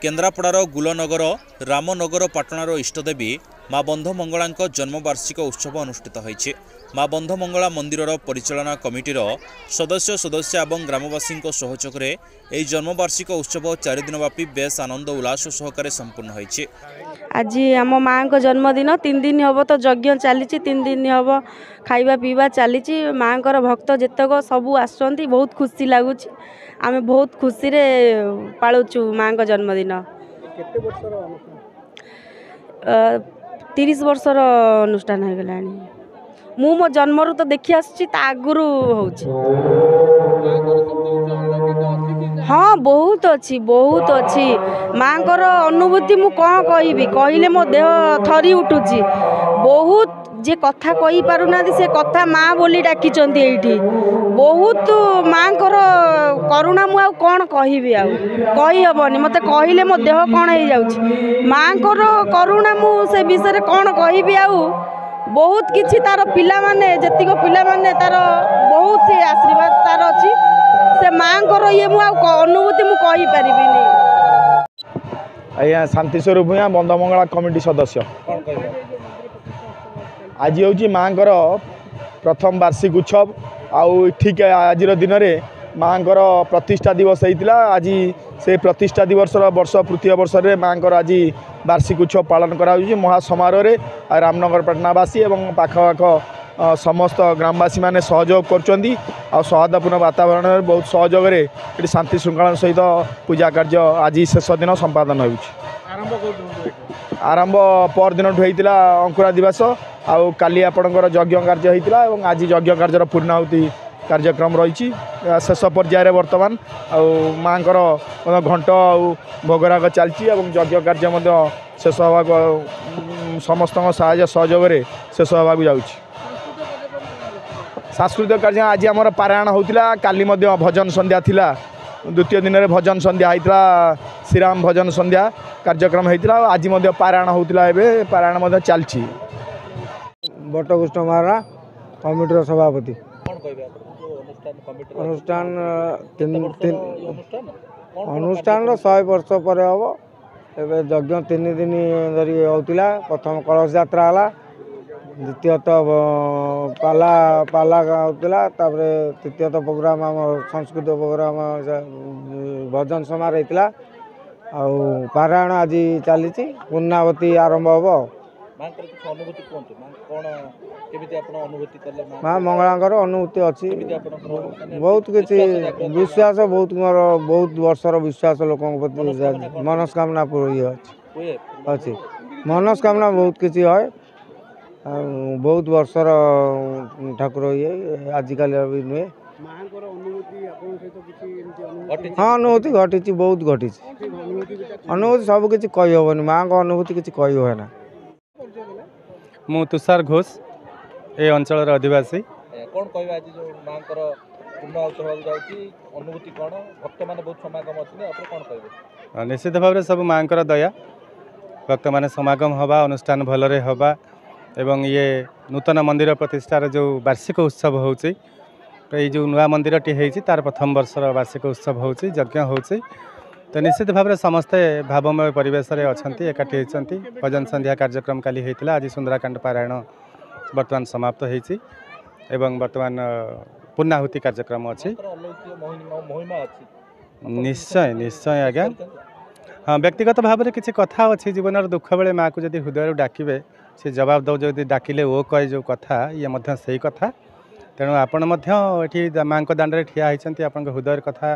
केन्द्रापड़ार गुलनगर रामनगर पाटणार इष्टदेवी माँ बंधमंगला जन्मवार्षिक उत्सव अनुष्ठित होइछि। माँ बंधमंगला मंदिर परिचालना कमिटीर सदस्य सदस्य और ग्रामवासी सहयोग में यह जन्मवार्षिक उत्सव 4 दिन व्यापी बेस आनंद उल्लास सहकारे संपूर्ण होइछि। आज आम माँ को जन्मदिन 3 दिन हम तो यज्ञ चली 3 दिन हम खाइबा पीवा चली माँ भक्त जितक सबू आसुँच बहुत खुशी लगुच आम बहुत खुशी रे पालुचु माँ को जन्मदिन। 30 वर्षर अनुष्ठान हो गला मु मो जन्मरु तो देखी आसुची आगुरु होउची। हाँ बहुत अच्छी माँ को अनुभूति मु कौन कहबी कहले मो देह थरी उठुची। बहुत जे कथा कही पारुना से कथा माँ बोली डाकी ये बहुत माँ को करुणा मु कौन कहबी कही हेनी मत कहले मो देह कौन हो जाउची। माँ को करुणा मु से विषय कौन कहबी बहुत किछि तार पिला माने जतिक पिला माने तार बहुत से आशीर्वाद तार अछि से माँ को ये मु अनुभूति मु कहि परिबिनी। आज्ञा शांतिस्वरूप भूया बंधमंगला कमिटी सदस्य आज हूँ माँ प्रथम वार्षिक उत्सव आउ ठीक आज दिन में माँ प्रतिष्ठा दिवस होता। आज से प्रतिष्ठा दिवस वर्ष तृतीय वर्ष में माँ आज वार्षिक उत्सव पालन करा महासमारोह रामनगर पाटनावासी और पाखपाख समस्त ग्रामवासी मैंने सहयोग कर सौहार्दपूर्ण वातावरण में बहुत सहयोग ये शांति श्रृंखला सहित पूजा कार्य आज शेष दिन संपादन हो आरंभ पर दिन होता अंकुरा दिवस आउ काली आपणकर यज्ञ कार्य होता और आज यज्ञ कार्य पूर्णाहुति कार्यक्रम रही शेष पर्यायर वर्तमान माँ घंट भोगराग चलती यज्ञ कार्य शेष होगा समस्त साहाय्य सहयोग शेष होगा जाऊँ। सांस्कृतिक कार्य आज आम पारायण होता काली भजन संध्या थिला द्वितीय दिन में भजन संध्या होता श्रीराम भजन संध्या कार्यक्रम होता आज पारायण होता पारायण चलती। बटकृष्ण महारा कमिटर सभापति अनुष्ठान 100 वर्ष पर हम एवं यज्ञ 3 दिन धरी होता। प्रथम कलश यात्रा है द्वितीयत पाला पाला होता तृतीयत प्रोग्राम आम संस्कृत प्रोग्राम भजन समारोह होता आउ पारायण आज चली पूर्णावती आरंभ हम। माँ मंगला अनुभूति अच्छी बहुत किसी विश्वास बहुत मोर बहुत वर्षर विश्वास लोकों प्रति मनस्कामना पूरी अच्छी मनस्कामना बहुत किसी है बहुत वर्षर ठाकुर ये आजिकल भी नुहे। हाँ अनुभूति घटी बहुत घटी अनुभूति सब किसी कही हेनी माँ को अनुभूति किसी कही हुए ना। मु तुषार घोष ए अंचल अधिवासी कौन कहबा आज जो मां पूर्ण उत्सव जाउची अनुभूति कौन भक्त माने बहुत समागम अछि आपन कौन कहबे। निश्चित भाव सब मां दया भक्त माने समागम हवा अनुष्ठान भलरे हवा एवं ये नूतन मंदिर प्रतिष्ठार जो वार्षिक उत्सव होची ये जो नुआ मंदिर टी हेची तार प्रथम वर्षर वार्षिक उत्सव होची यज्ञ होची तो निश्चित भाव में समस्ते भावमय परिवेश अच्छा एकाठी होती। भजन संध्या कार्यक्रम काली होता आज सुंदराकांड पारायण बर्तमान समाप्त होती एवं बर्तमान पूर्णाहुति कार्यक्रम अच्छी। निश्चय निश्चय आज्ञा हाँ व्यक्तिगत भाव में किसी कथा अच्छी जीवन दुख बेले माँ को जब हृदय डाकिबे से जवाब दौ जब डाकिले वो कहे जो कथा ये से कथा तेणु आपण माँ दाण्ड में ठिया होती आपण हृदय कथा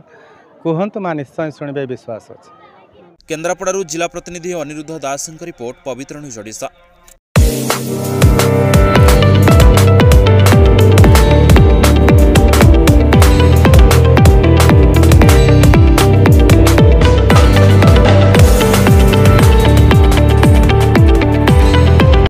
कहतु माँ निश्चय शुणे विश्वास अच्छे। केन्द्रापड़ारू जिला प्रतिनिधि अनिरुद्ध दास रिपोर्ट पवित्र न्यूज ओडिशा।